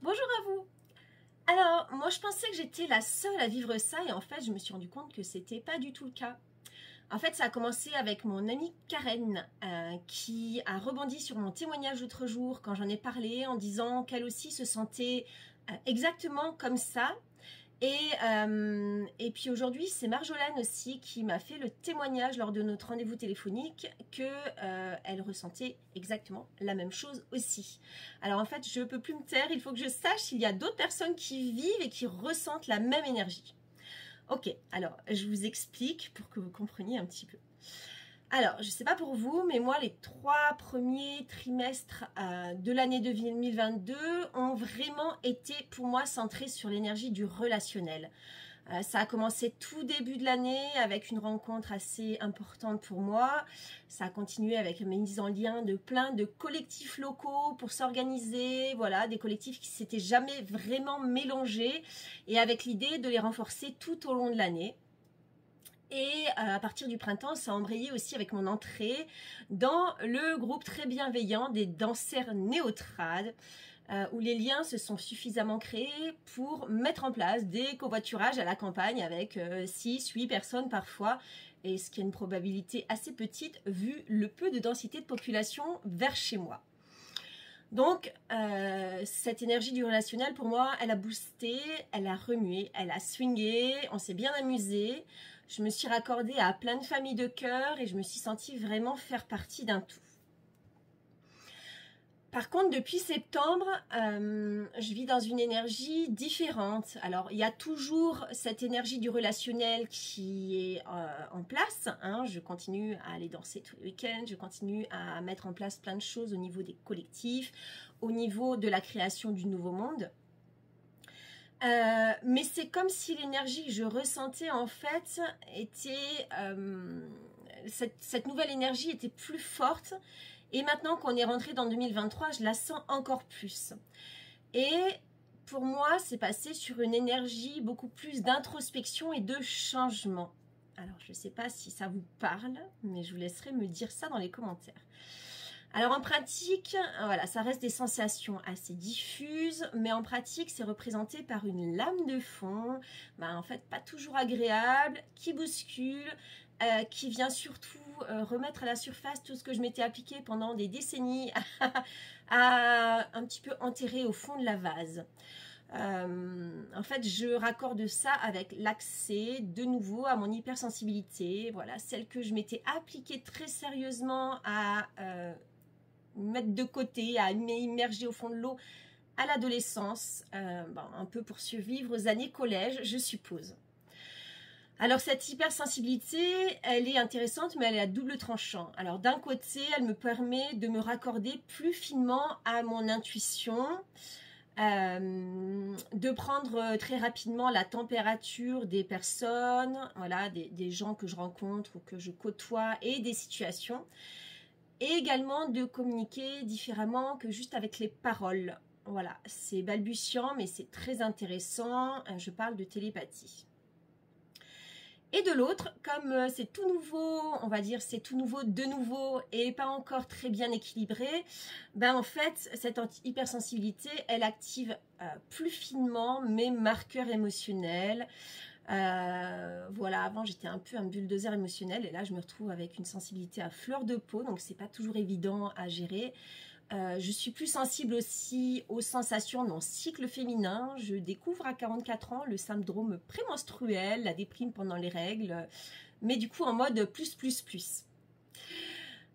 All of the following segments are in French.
Bonjour à vous. Alors, moi je pensais que j'étais la seule à vivre ça et en fait je me suis rendu compte que c'était pas du tout le cas. En fait, ça a commencé avec mon amie Karen qui a rebondi sur mon témoignage l'autre jour quand j'en ai parlé en disant qu'elle aussi se sentait exactement comme ça. Et puis aujourd'hui, c'est Marjolaine aussi qui m'a fait le témoignage lors de notre rendez-vous téléphonique que elle ressentait exactement la même chose aussi. Alors en fait, je ne peux plus me taire, il faut que je sache s'il y a d'autres personnes qui vivent et qui ressentent la même énergie. Ok, alors je vous explique pour que vous compreniez un petit peu. Alors, je ne sais pas pour vous, mais moi, les 3 premiers trimestres de l'année 2022 ont vraiment été pour moi centrés sur l'énergie du relationnel. Ça a commencé tout début de l'année avec une rencontre assez importante pour moi. Ça a continué avec mes mises en lien de plein de collectifs locaux pour s'organiser. Voilà, des collectifs qui s'étaient jamais vraiment mélangés et avec l'idée de les renforcer tout au long de l'année. Et à partir du printemps, ça a embrayé aussi avec mon entrée dans le groupe très bienveillant des danseurs néotrades, où les liens se sont suffisamment créés pour mettre en place des covoiturages à la campagne avec 6, 8 personnes parfois, et ce qui est une probabilité assez petite vu le peu de densité de population vers chez moi. Donc, cette énergie du relationnel, pour moi, elle a boosté, elle a remué, elle a swingé, on s'est bien amusé. Je me suis raccordée à plein de familles de cœur et je me suis sentie vraiment faire partie d'un tout. Par contre, depuis septembre, je vis dans une énergie différente. Alors, il y a toujours cette énergie du relationnel qui est en place. Hein. Je continue à aller danser tous les week-ends. Je continue à mettre en place plein de choses au niveau des collectifs, au niveau de la création du nouveau monde. Mais c'est comme si l'énergie que je ressentais en fait était... cette nouvelle énergie était plus forte. Et maintenant qu'on est rentré dans 2023, je la sens encore plus. Et pour moi, c'est passé sur une énergie beaucoup plus d'introspection et de changement. Alors, je ne sais pas si ça vous parle, mais je vous laisserai me dire ça dans les commentaires. Alors en pratique, voilà, ça reste des sensations assez diffuses, mais en pratique, c'est représenté par une lame de fond, en fait pas toujours agréable, qui bouscule, qui vient surtout remettre à la surface tout ce que je m'étais appliqué pendant des décennies à un petit peu enterrer au fond de la vase. En fait, je raccorde ça avec l'accès de nouveau à mon hypersensibilité, voilà, celle que je m'étais appliquée très sérieusement à mettre de côté, à m'immerger au fond de l'eau à l'adolescence, un peu pour survivre aux années collège, je suppose. Alors cette hypersensibilité, elle est intéressante, mais elle est à double tranchant. Alors d'un côté, elle me permet de me raccorder plus finement à mon intuition, de prendre très rapidement la température des personnes, voilà, des gens que je rencontre ou que je côtoie et des situations. Et également de communiquer différemment que juste avec les paroles. Voilà, c'est balbutiant, mais c'est très intéressant. Je parle de télépathie. Et de l'autre, comme c'est tout nouveau, on va dire c'est tout nouveau de nouveau et pas encore très bien équilibré, en fait, cette hypersensibilité, elle active plus finement mes marqueurs émotionnels. Voilà, avant j'étais un peu un bulldozer émotionnel et là je me retrouve avec une sensibilité à fleur de peau, donc c'est pas toujours évident à gérer. Je suis plus sensible aussi aux sensations de mon cycle féminin. Je découvre à 44 ans le syndrome prémenstruel, la déprime pendant les règles, mais du coup en mode plus.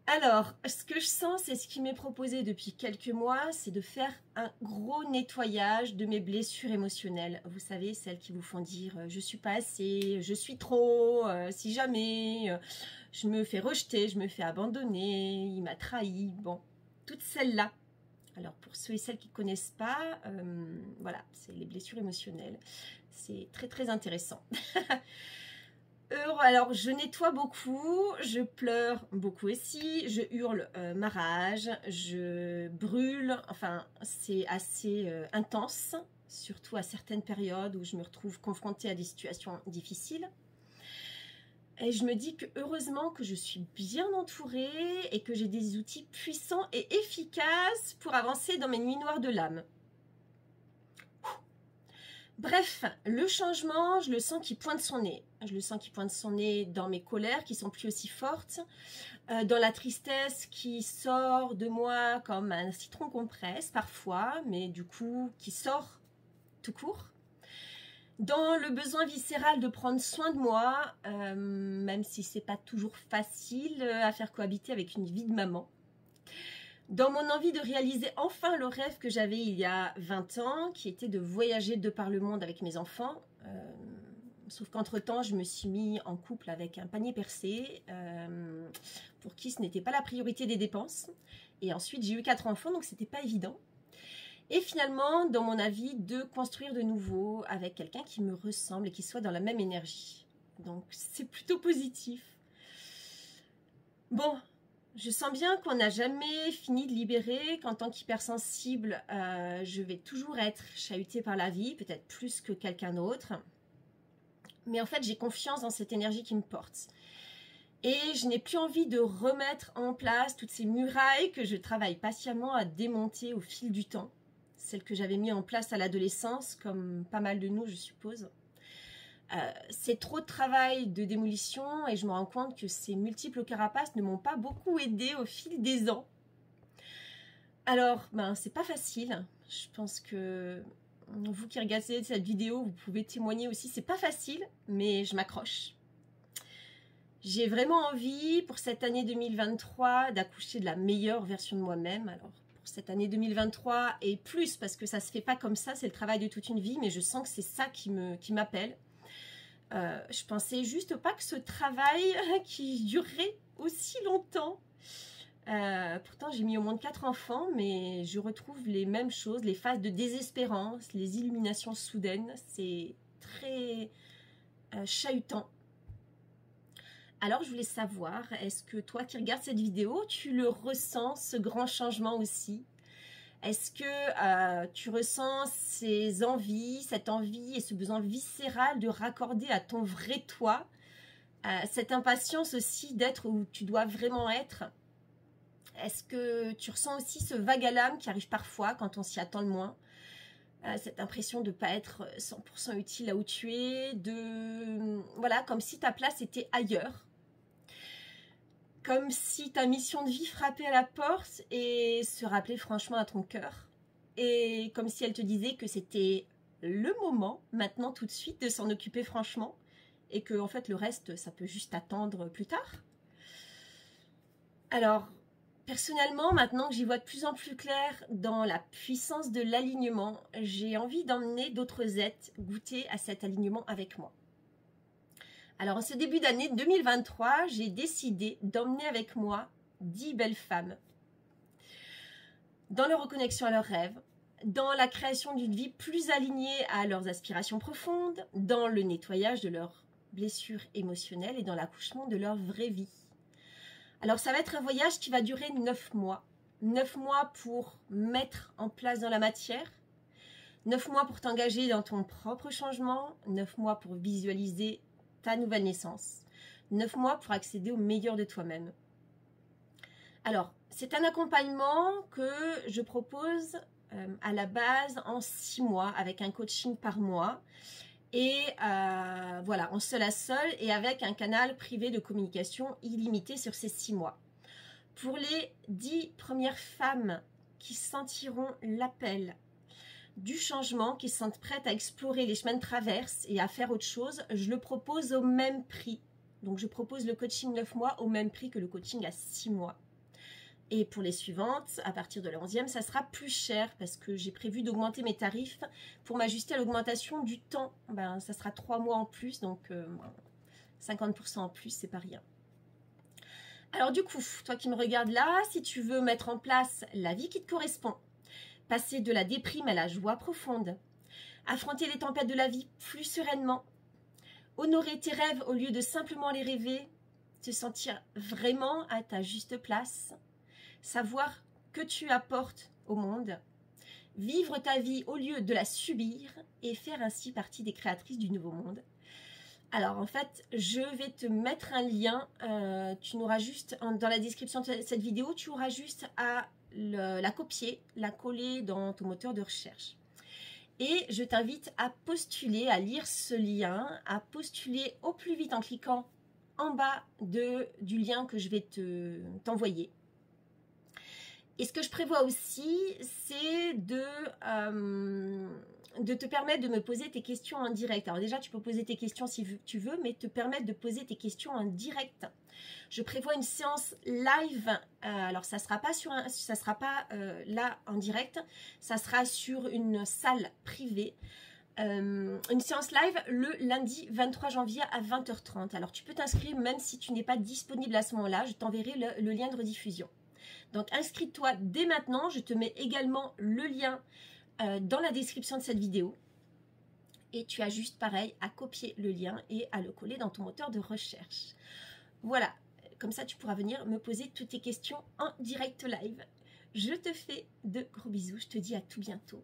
Alors, ce que je sens, c'est ce qui m'est proposé depuis quelques mois, c'est de faire un gros nettoyage de mes blessures émotionnelles. Vous savez, celles qui vous font dire « je suis pas assez »,« je suis trop »,« si jamais je me fais rejeter, je me fais abandonner, il m'a trahi », bon, toutes celles-là. Alors, pour ceux et celles qui ne connaissent pas, voilà, c'est les blessures émotionnelles. C'est très, très intéressant. Alors, je nettoie beaucoup, je pleure beaucoup aussi, je hurle ma rage, je brûle, enfin, c'est assez intense, surtout à certaines périodes où je me retrouve confrontée à des situations difficiles. Et je me dis que heureusement que je suis bien entourée et que j'ai des outils puissants et efficaces pour avancer dans mes nuits noires de l'âme. Bref, le changement, je le sens qui pointe son nez. Je le sens qui pointe son nez dans mes colères qui sont plus aussi fortes, dans la tristesse qui sort de moi comme un citron qu'on presse parfois, mais du coup qui sort tout court. Dans le besoin viscéral de prendre soin de moi, même si c'est pas toujours facile à faire cohabiter avec une vie de maman. Dans mon envie de réaliser enfin le rêve que j'avais il y a 20 ans, qui était de voyager de par le monde avec mes enfants. Sauf qu'entre-temps, je me suis mis en couple avec un panier percé, pour qui ce n'était pas la priorité des dépenses. Et ensuite, j'ai eu 4 enfants, donc c'était pas évident. Et finalement, dans mon avis, de construire de nouveau avec quelqu'un qui me ressemble et qui soit dans la même énergie. Donc, c'est plutôt positif. Bon, je sens bien qu'on n'a jamais fini de libérer, qu'en tant qu'hypersensible, je vais toujours être chahutée par la vie, peut-être plus que quelqu'un d'autre. Mais en fait, j'ai confiance dans cette énergie qui me porte. Et je n'ai plus envie de remettre en place toutes ces murailles que je travaille patiemment à démonter au fil du temps. Celles que j'avais mis en place à l'adolescence, comme pas mal de nous, je suppose. C'est trop de travail de démolition et je me rends compte que ces multiples carapaces ne m'ont pas beaucoup aidé au fil des ans. Alors, c'est pas facile. Je pense que vous qui regardez cette vidéo, vous pouvez témoigner aussi. C'est pas facile, mais je m'accroche. J'ai vraiment envie, pour cette année 2023, d'accoucher de la meilleure version de moi-même. Alors, cette année 2023 et plus, parce que ça se fait pas comme ça, c'est le travail de toute une vie, mais je sens que c'est ça qui m'appelle. Je pensais juste pas que ce travail qui durerait aussi longtemps. Pourtant, j'ai mis au monde 4 enfants, mais je retrouve les mêmes choses, les phases de désespérance, les illuminations soudaines. C'est très chahutant. Alors, je voulais savoir, est-ce que toi qui regardes cette vidéo, tu le ressens, ce grand changement aussi? Est-ce que tu ressens ces envies, cette envie et ce besoin viscéral de raccorder à ton vrai toi, cette impatience aussi d'être où tu dois vraiment être? Est-ce que tu ressens aussi ce vague à l'âme qui arrive parfois quand on s'y attend le moins? Cette impression de ne pas être 100% utile là où tu es, voilà, comme si ta place était ailleurs. Comme si ta mission de vie frappait à la porte et se rappelait franchement à ton cœur. Et comme si elle te disait que c'était le moment, maintenant tout de suite, de s'en occuper franchement. Et que en fait le reste, ça peut juste attendre plus tard. Alors, personnellement, maintenant que j'y vois de plus en plus clair dans la puissance de l'alignement, j'ai envie d'emmener d'autres êtres goûter à cet alignement avec moi. Alors, en ce début d'année 2023, j'ai décidé d'emmener avec moi 10 belles femmes dans leur reconnexion à leurs rêves, dans la création d'une vie plus alignée à leurs aspirations profondes, dans le nettoyage de leurs blessures émotionnelles et dans l'accouchement de leur vraie vie. Alors, ça va être un voyage qui va durer 9 mois. 9 mois pour mettre en place dans la matière, 9 mois pour t'engager dans ton propre changement, 9 mois pour visualiser ta nouvelle naissance, 9 mois pour accéder au meilleur de toi-même. Alors, c'est un accompagnement que je propose à la base en 6 mois avec un coaching par mois et voilà, en seul à seul et avec un canal privé de communication illimité sur ces 6 mois. Pour les 10 premières femmes qui sentiront l'appel du changement, qui se sentent prêtes à explorer les chemins de traverse et à faire autre chose, je le propose au même prix. Donc je propose le coaching 9 mois au même prix que le coaching à 6 mois. Et pour les suivantes, à partir de la 11e, ça sera plus cher parce que j'ai prévu d'augmenter mes tarifs pour m'ajuster à l'augmentation du temps. Ça sera 3 mois en plus, donc 50% en plus, c'est pas rien. Alors du coup, toi qui me regardes là, si tu veux mettre en place la vie qui te correspond, passer de la déprime à la joie profonde, affronter les tempêtes de la vie plus sereinement, honorer tes rêves au lieu de simplement les rêver, te sentir vraiment à ta juste place, savoir que tu apportes au monde, vivre ta vie au lieu de la subir et faire ainsi partie des créatrices du nouveau monde. Alors en fait, je vais te mettre un lien, tu n'auras juste, dans la description de cette vidéo, tu auras juste à la copier, la coller dans ton moteur de recherche. Et je t'invite à postuler, à lire ce lien, à postuler au plus vite en cliquant en bas du lien que je vais t'envoyer. Et ce que je prévois aussi, c'est de te permettre de me poser tes questions en direct. Alors déjà, tu peux poser tes questions si tu veux, mais te permettre de poser tes questions en direct. Je prévois une séance live. Alors, ça sera pas là en direct. Ça sera sur une salle privée. Une séance live le lundi 23 janvier à 20h30. Alors, tu peux t'inscrire même si tu n'es pas disponible à ce moment-là. Je t'enverrai le lien de rediffusion. Donc, inscris-toi dès maintenant. Je te mets également le lien dans la description de cette vidéo. Et tu as juste pareil à copier le lien et à le coller dans ton moteur de recherche. Voilà, comme ça tu pourras venir me poser toutes tes questions en direct live. Je te fais de gros bisous, je te dis à tout bientôt